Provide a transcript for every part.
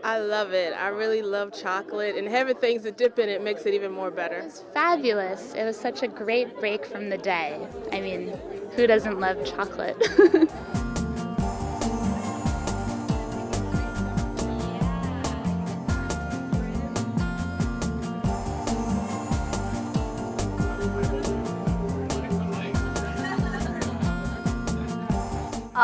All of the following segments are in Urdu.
I love it. I really love chocolate, and having things to dip in it makes it even more better. It's fabulous. It was such a great break from the day. I mean, who doesn't love chocolate?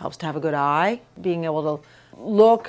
Helps to have a good eye, being able to look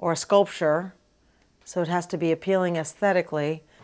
Or a sculpture, so it has to be appealing aesthetically.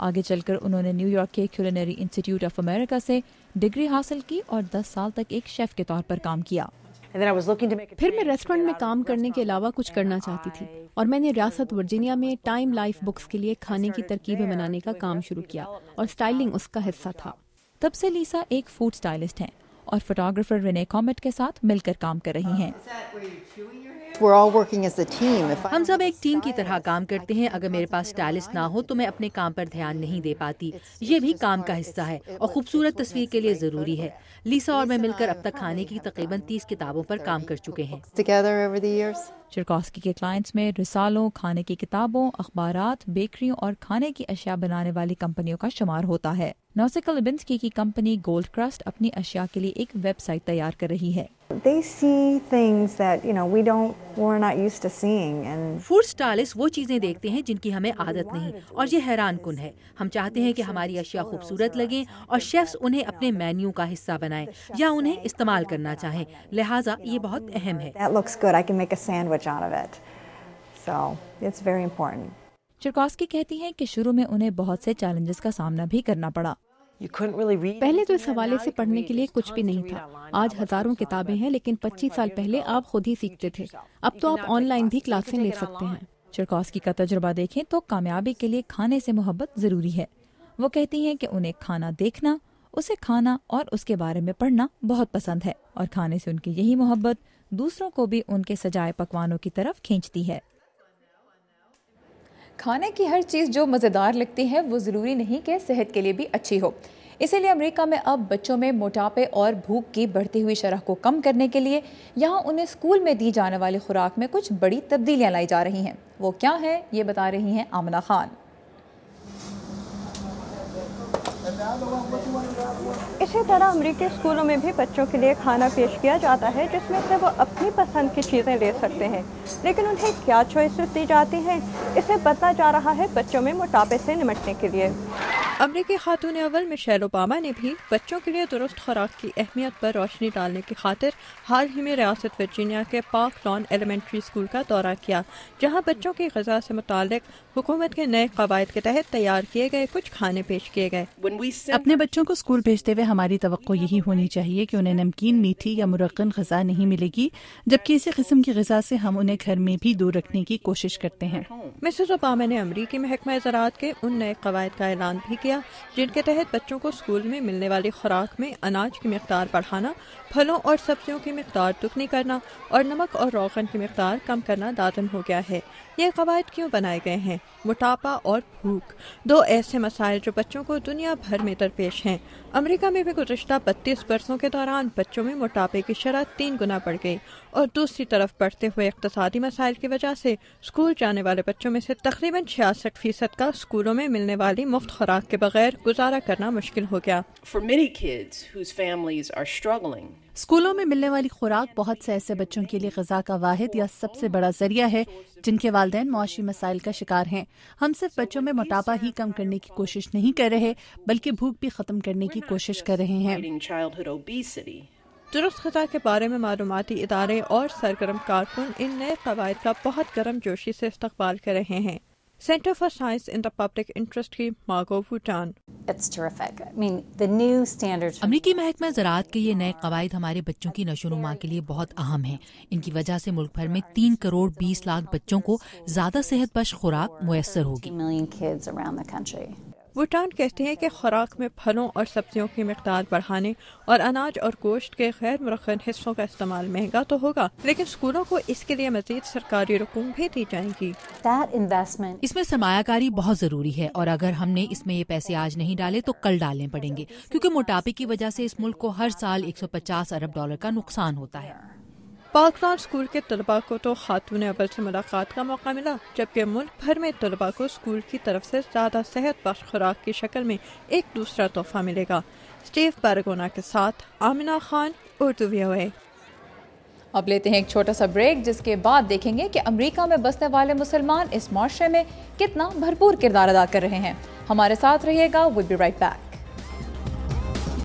آگے چل کر انہوں نے نیو یارک کے کیولینری انسٹیٹیوٹ آف امریکہ سے ڈگری حاصل کی اور 10 سال تک ایک شیف کے طور پر کام کیا۔ پھر میں ریسٹورنٹ میں کام کرنے کے علاوہ کچھ کرنا چاہتی تھی اور میں نے ریاست ورجینیا میں ٹائم لائف بکس کے لیے کھانے کی ترکیبیں بنانے کا کام شروع کیا اور سٹائلنگ اس کا حصہ تھا۔ تب سے لیسا ایک فوڈ سٹائلسٹ ہیں اور فوٹوگرافر رنے کامٹ کے ساتھ مل کر کام کر رہی ہیں۔ ہم سب ایک ٹیم کی طرح کام کرتے ہیں۔ اگر میرے پاس سٹائلسٹ نہ ہو تو میں اپنے کام پر دھیان نہیں دے پاتی۔ یہ بھی کام کا حصہ ہے اور خوبصورت تصویر کے لیے ضروری ہے۔ لیسا اور میں مل کر اب تک کھانے کی تقریباً 30 کتابوں پر کام کر چکے ہیں۔ چرکاسکی کے کلائنٹس میں رسالوں، کھانے کی کتابوں، اخبارات، بیکریوں اور کھانے کی اشیاء بنانے والی کمپنیوں کا شمار ہوتا ہے۔ نوسیکا لبنسکی کی کمپنی گولڈ کرسٹ اپنی اشیاء کے لیے ایک ویب سائٹ تیار کر رہی ہے۔ فوڈ سٹائلسٹ وہ چیزیں دیکھتے ہیں جن کی ہمیں عادت نہیں اور یہ حیران کن ہے۔ ہم چاہتے ہیں کہ ہماری اشیاء خوبصورت لگیں اور شیفز انہیں اپنے مینیو کا حصہ بنائیں یا انہیں استعمال کرنا چاہیں، لہٰذا یہ بہت اہم ہے۔ چرکاسکی کہتی ہیں کہ شروع میں انہیں بہت سے چیلنجز کا سامنا بھی کرنا پڑا۔ پہلے تو اس حوالے سے پڑھنے کے لیے کچھ بھی نہیں تھا۔ آج ہزاروں کتابیں ہیں، لیکن 25 سال پہلے آپ خود ہی سیکھتے تھے۔ اب تو آپ آن لائن بھی کلاسیں لے سکتے ہیں۔ چرکاسکی کا تجربہ دیکھیں تو کامیابی کے لیے کھانے سے محبت ضروری ہے۔ وہ کہتی ہیں کہ انہیں کھانا دیکھنا، اسے کھانا اور اس کے بارے میں پڑھنا بہت پسند ہے اور کھانے سے ان کی یہی محبت دوسروں کو بھی ان کے سجائے پکوانوں کی طرف کھینچتی ہے۔ کھانے کی ہر چیز جو مزیدار لگتی ہے وہ ضروری نہیں کہ صحت کے لیے بھی اچھی ہو۔ اسی لیے امریکہ میں اب بچوں میں موٹاپے اور بھوک کی بڑھتی ہوئی شرح کو کم کرنے کے لیے یہاں انہیں اسکول میں دی جانے والی خوراک میں کچھ بڑی تبدیلیاں لائی جا رہی ہیں۔ وہ کیا ہے یہ بتا رہی ہیں آمنہ خان۔ اسی طرح امریکی اسکولوں میں بھی بچوں کے لیے کھانا پیش کیا جاتا ہے جس میں سے وہ اپنی پسند کی چیزیں لے سکتے ہیں، لیکن انہیں کیا چوائسز دی جاتی ہیں اسے بدلا جا رہا ہے بچوں میں موٹاپے سے نمٹنے کے لیے۔ امریکی خاتون اول میشیل اوباما نے بھی بچوں کے لیے درست خوراک کی اہمیت پر روشنی ڈالنے کی خاطر حال ہی میں ریاست ورجینیا کے پارک لان ایلیمنٹری اسکول کا دورہ کیا، جہاں بچوں کی غذا سے متعلق حکومت کے نئے قواعد کے تحت تیار کیے گئے کچھ کھانے پیش کیے گئے۔ اپنے بچوں کو اسکول بھیجتے ہوئے ہماری توقع یہی ہونی چاہیے کہ انہیں نمکین، میٹھی یا مرغن غذا نہیں ملے گی، جبکہ اسی قسم کی غذا سے ہم انہیں گھر میں بھی دور رکھنے کی کوشش کرتے ہیں۔ مسز اوباما نے امریکی محکمہ زراعت کے ان نئے قواعد کا اعلان بھی کیا جن کے تحت بچوں کو اسکول میں ملنے والی خوراک میں اناج کی مقدار بڑھانا، پھلوں اور سبزیوں کی مقدار دگنی کرنا اور نمک اور روغن کی مقدار کم کرنا لازم ہو گیا ہے۔ یہ قواعد کیوں بنائے گئے ہیں؟ موٹاپا اور بھوک، دو ایسے مسائل جو بچوں کو دنیا بھر میں درپیش ہیں۔ امریکہ میں بھی گزشتہ 32 برسوں کے دوران بچوں میں موٹاپے کی شرح 3 گنا بڑھ گئی، اور دوسری طرف بڑھتے ہوئے اقتصادی مسائل کی وجہ سے اسکول جانے والے بچوں میں سے تقریباً 66% کا اسکولوں میں ملنے والی مفت خوراک کے بغیر گزارا کرنا مشکل ہو گیا۔ اسکولوں میں ملنے والی خوراک بہت سے ایسے بچوں کے لیے غذا کا واحد یا سب سے بڑا ذریعہ ہے جن کے والدین معاشی مسائل کا شکار ہیں۔ ہم صرف بچوں میں موٹاپا ہی کم کرنے کی کوشش نہیں کر رہے بلکہ بھوک بھی ختم کرنے کی کوشش کر رہے ہیں۔ درست غذا کے بارے میں معلوماتی ادارے اور سرگرم کارکن ان نئے قواعد کا بہت گرم جوشی سے استقبال کر رہے ہیں۔ Centre for science in the public interest کی مارگو ووٹان۔ امریکی محکمہ زراعت کے یہ نئے قواعد ہمارے بچوں کی نشو و نما کے لیے بہت اہم ہیں۔ ان کی وجہ سے ملک بھر میں 3 کروڑ 20 لاکھ بچوں کو زیادہ صحت بخش خوراک میسر ہوگی۔ ووٹان کہتے ہیں کہ خوراک میں پھلوں اور سبزیوں کی مقدار بڑھانے اور اناج اور گوشت کے غیر مرغن حصوں کا استعمال مہنگا تو ہوگا، لیکن اسکولوں کو اس کے لیے مزید سرکاری رقوم بھی دی جائیں گی۔ اس میں سرمایہ کاری بہت ضروری ہے، اور اگر ہم نے اس میں یہ پیسے آج نہیں ڈالے تو کل ڈالنے پڑیں گے، کیونکہ موٹاپے کی وجہ سے اس ملک کو ہر سال $150 ارب کا نقصان ہوتا ہے۔ پارک لان اسکول کے طلباء کو تو خاتون اول سے ملاقات کا موقع ملا، جبکہ ملک بھر میں طلباء کو اسکول کی طرف سے زیادہ صحت بخش خوراک کی شکل میں ایک دوسرا تحفہ ملے گا۔ اسٹیو بیرگونا کے ساتھ آمنہ خان، اردو VOA۔ اب لیتے ہیں ایک چھوٹا سا بریک، جس کے بعد دیکھیں گے کہ امریکہ میں بسنے والے مسلمان اس معاشرے میں کتنا بھرپور کردار ادا کر رہے ہیں۔ ہمارے ساتھ رہیے گا، we'll be right back۔